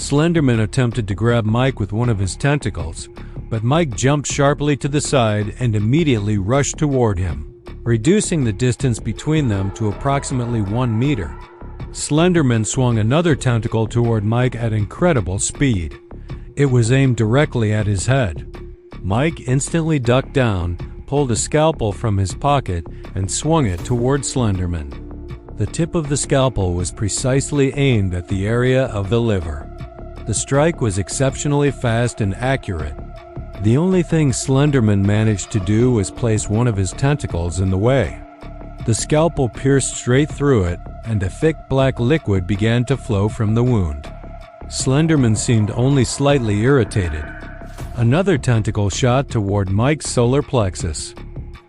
Slender Man attempted to grab Mike with one of his tentacles, but Mike jumped sharply to the side and immediately rushed toward him, reducing the distance between them to approximately 1 meter. Slender Man swung another tentacle toward Mike at incredible speed. It was aimed directly at his head. Mike instantly ducked down, pulled a scalpel from his pocket, and swung it toward Slender Man. The tip of the scalpel was precisely aimed at the area of the liver. The strike was exceptionally fast and accurate. The only thing Slender Man managed to do was place one of his tentacles in the way. The scalpel pierced straight through it, and a thick black liquid began to flow from the wound. Slender Man seemed only slightly irritated. Another tentacle shot toward Mike's solar plexus.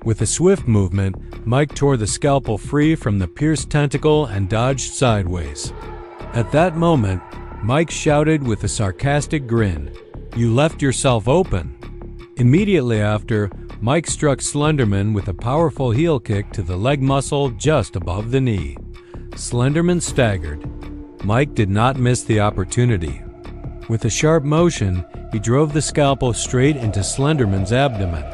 With a swift movement, Mike tore the scalpel free from the pierced tentacle and dodged sideways. At that moment, Mike shouted with a sarcastic grin, "You left yourself open." Immediately after, Mike struck Slender Man with a powerful heel kick to the leg muscle just above the knee. Slender Man staggered. Mike did not miss the opportunity. With a sharp motion, he drove the scalpel straight into Slender Man's abdomen.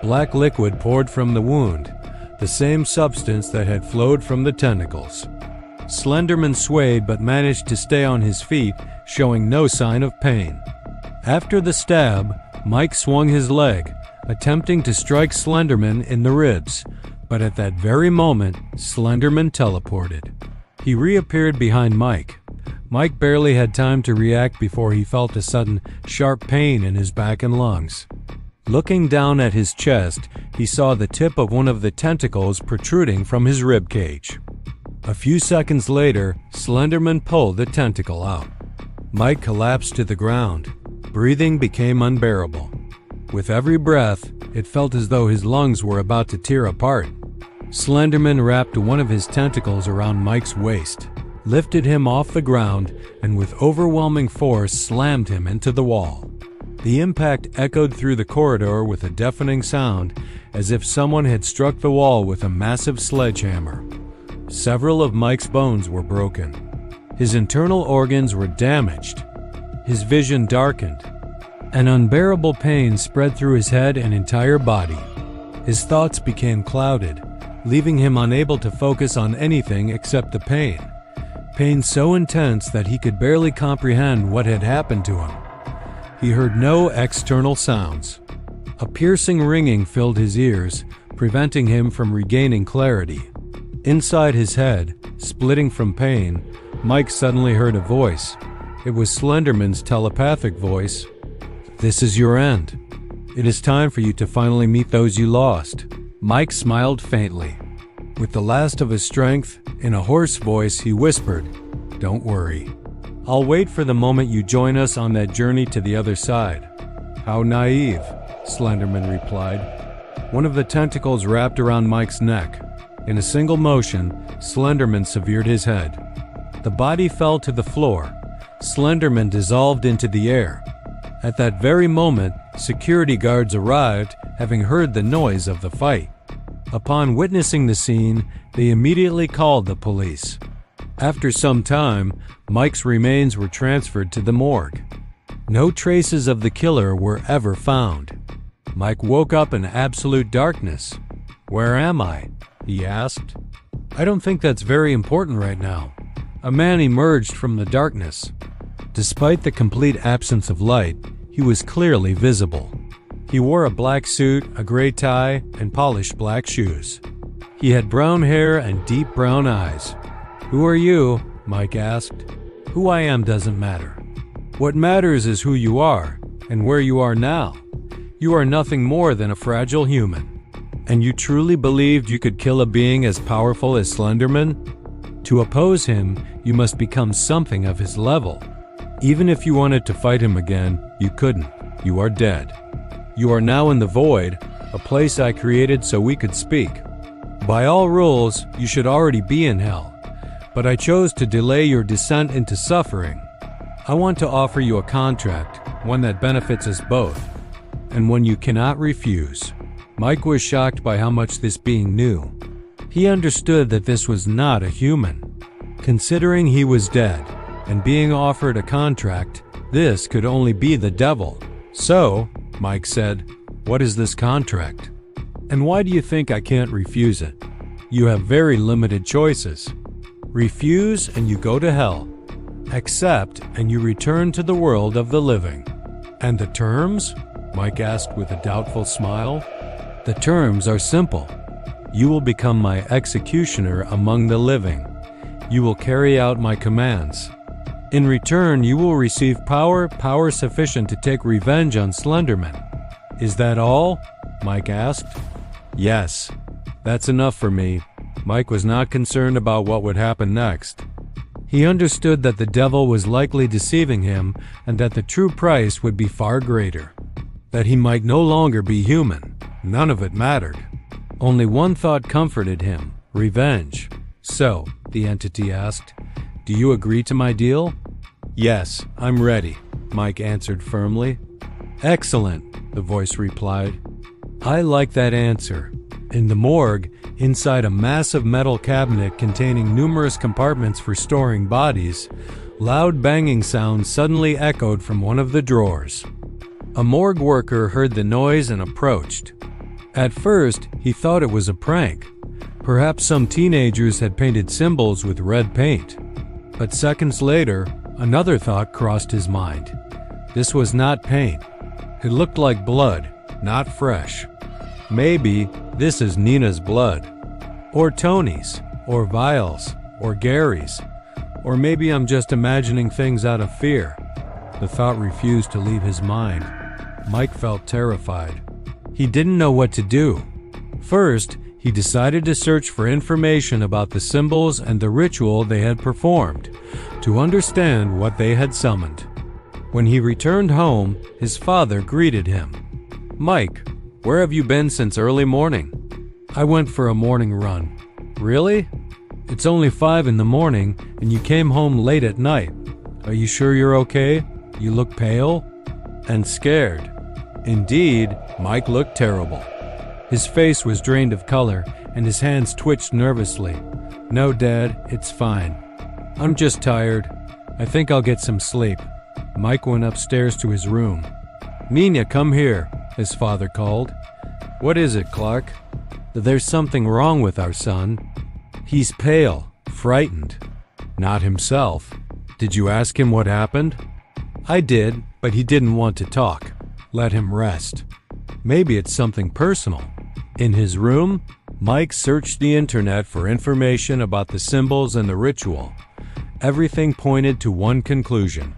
Black liquid poured from the wound, the same substance that had flowed from the tentacles. Slender Man swayed but managed to stay on his feet, showing no sign of pain. After the stab, Mike swung his leg, attempting to strike Slender Man in the ribs, but at that very moment, Slender Man teleported. He reappeared behind Mike. Mike barely had time to react before he felt a sudden, sharp pain in his back and lungs. Looking down at his chest, he saw the tip of one of the tentacles protruding from his rib cage. A few seconds later, Slender Man pulled the tentacle out. Mike collapsed to the ground. Breathing became unbearable. With every breath, it felt as though his lungs were about to tear apart. Slender Man wrapped one of his tentacles around Mike's waist, lifted him off the ground, and with overwhelming force slammed him into the wall. The impact echoed through the corridor with a deafening sound, as if someone had struck the wall with a massive sledgehammer. Several of Mike's bones were broken. His internal organs were damaged. His vision darkened. An unbearable pain spread through his head and entire body. His thoughts became clouded, leaving him unable to focus on anything except the pain. Pain so intense that he could barely comprehend what had happened to him. He heard no external sounds. A piercing ringing filled his ears, preventing him from regaining clarity. Inside his head, splitting from pain, Mike suddenly heard a voice. It was Slender Man's telepathic voice. "This is your end. It is time for you to finally meet those you lost." Mike smiled faintly. With the last of his strength, in a hoarse voice, he whispered, "Don't worry. I'll wait for the moment you join us on that journey to the other side." "How naive," Slender Man replied. One of the tentacles wrapped around Mike's neck. In a single motion, Slender Man severed his head. The body fell to the floor. Slender Man dissolved into the air. At that very moment, security guards arrived, having heard the noise of the fight. Upon witnessing the scene, they immediately called the police. After some time, Mike's remains were transferred to the morgue. No traces of the killer were ever found. Mike woke up in absolute darkness. "Where am I?" he asked. "I don't think that's very important right now." A man emerged from the darkness. Despite the complete absence of light, he was clearly visible. He wore a black suit, a gray tie, and polished black shoes. He had brown hair and deep brown eyes. "Who are you?" Mike asked. "Who I am doesn't matter. What matters is who you are, and where you are now. You are nothing more than a fragile human. And you truly believed you could kill a being as powerful as Slender Man? To oppose him, you must become something of his level. Even if you wanted to fight him again, you couldn't. You are dead. You are now in the void, a place I created so we could speak. By all rules, you should already be in hell, but I chose to delay your descent into suffering. I want to offer you a contract, one that benefits us both, and one you cannot refuse." Mike was shocked by how much this being knew. He understood that this was not a human. Considering he was dead, and being offered a contract. This could only be the devil. "So," Mike said, "what is this contract? And why do you think I can't refuse it? You have very limited choices. Refuse and you go to hell. Accept and you return to the world of the living." "And the terms?" Mike asked with a doubtful smile. "The terms are simple. You will become my executioner among the living. You will carry out my commands. In return, you will receive power sufficient to take revenge on Slender Man." "Is that all?" Mike asked. "Yes, that's enough for me." Mike was not concerned about what would happen next. He understood that the devil was likely deceiving him and that the true price would be far greater. That he might no longer be human. None of it mattered. Only one thought comforted him: revenge. "So," the entity asked, "do you agree to my deal?" "Yes, I'm ready," Mike answered firmly. "Excellent," the voice replied. "I like that answer." In the morgue, inside a massive metal cabinet containing numerous compartments for storing bodies, loud banging sounds suddenly echoed from one of the drawers. A morgue worker heard the noise and approached. At first, he thought it was a prank. Perhaps some teenagers had painted symbols with red paint. But seconds later, another thought crossed his mind. This was not paint. It looked like blood, not fresh. Maybe this is Nina's blood, or Tony's, or Vile's, or Gary's, or maybe I'm just imagining things out of fear. The thought refused to leave his mind. Mike felt terrified. He didn't know what to do. First, he decided to search for information about the symbols and the ritual they had performed, to understand what they had summoned. When he returned home, his father greeted him. "Mike, where have you been since early morning?" "I went for a morning run." "Really? It's only 5 in the morning and you came home late at night. Are you sure you're okay? You look pale and scared." Indeed, Mike looked terrible. His face was drained of color and his hands twitched nervously. "No, Dad, it's fine. I'm just tired. I think I'll get some sleep." Mike went upstairs to his room. "Nina, come here," his father called. "What is it, Clark?" "There's something wrong with our son. He's pale, frightened. Not himself." "Did you ask him what happened?" "I did, but he didn't want to talk." "Let him rest. Maybe it's something personal." In his room, Mike searched the internet for information about the symbols and the ritual. Everything pointed to one conclusion.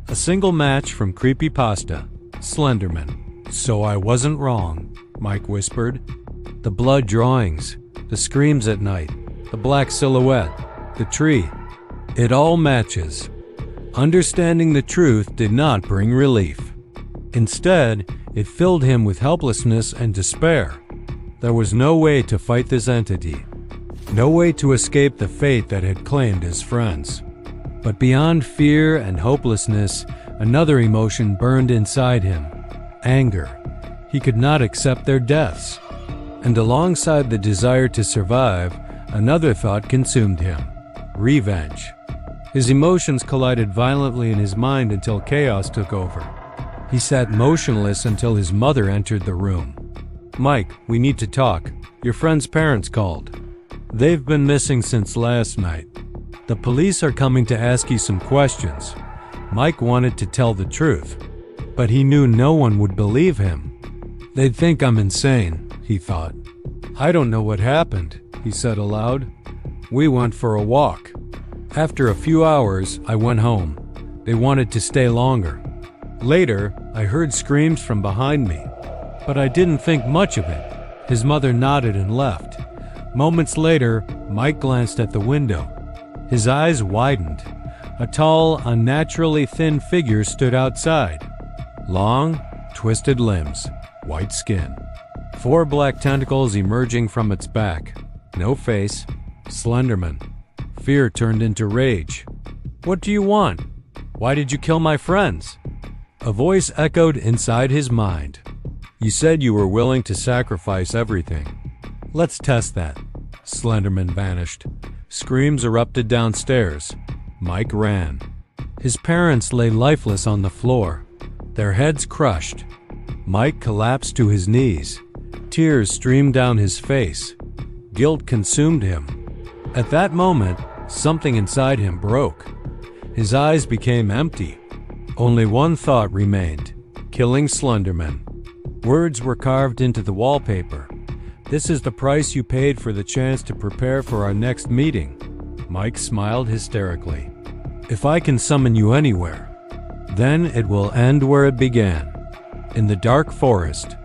A single match from Creepypasta: Slender Man. "So I wasn't wrong," Mike whispered. "The blood drawings, the screams at night, the black silhouette, the tree. It all matches." Understanding the truth did not bring relief. Instead, it filled him with helplessness and despair. There was no way to fight this entity. No way to escape the fate that had claimed his friends. But beyond fear and hopelessness, another emotion burned inside him: anger. He could not accept their deaths. And alongside the desire to survive, another thought consumed him: revenge. His emotions collided violently in his mind until chaos took over. He sat motionless until his mother entered the room. "Mike, we need to talk. Your friend's parents called. They've been missing since last night. The police are coming to ask you some questions." Mike wanted to tell the truth, but he knew no one would believe him. "They'd think I'm insane," he thought. "I don't know what happened," he said aloud. "We went for a walk. After a few hours, I went home. They wanted to stay longer. Later, I heard screams from behind me, but I didn't think much of it." His mother nodded and left. Moments later, Mike glanced at the window. His eyes widened. A tall, unnaturally thin figure stood outside. Long, twisted limbs, white skin. 4 black tentacles emerging from its back. No face. Slender Man. Fear turned into rage. "What do you want? Why did you kill my friends?" A voice echoed inside his mind. "You said you were willing to sacrifice everything. Let's test that." Slender Man vanished. Screams erupted downstairs. Mike ran. His parents lay lifeless on the floor, their heads crushed. Mike collapsed to his knees. Tears streamed down his face. Guilt consumed him. At that moment, something inside him broke. His eyes became empty. Only one thought remained: killing Slender Man. Words were carved into the wallpaper. "This is the price you paid for the chance to prepare for our next meeting." Mike smiled hysterically. "If I can summon you anywhere, then it will end where it began, in the dark forest,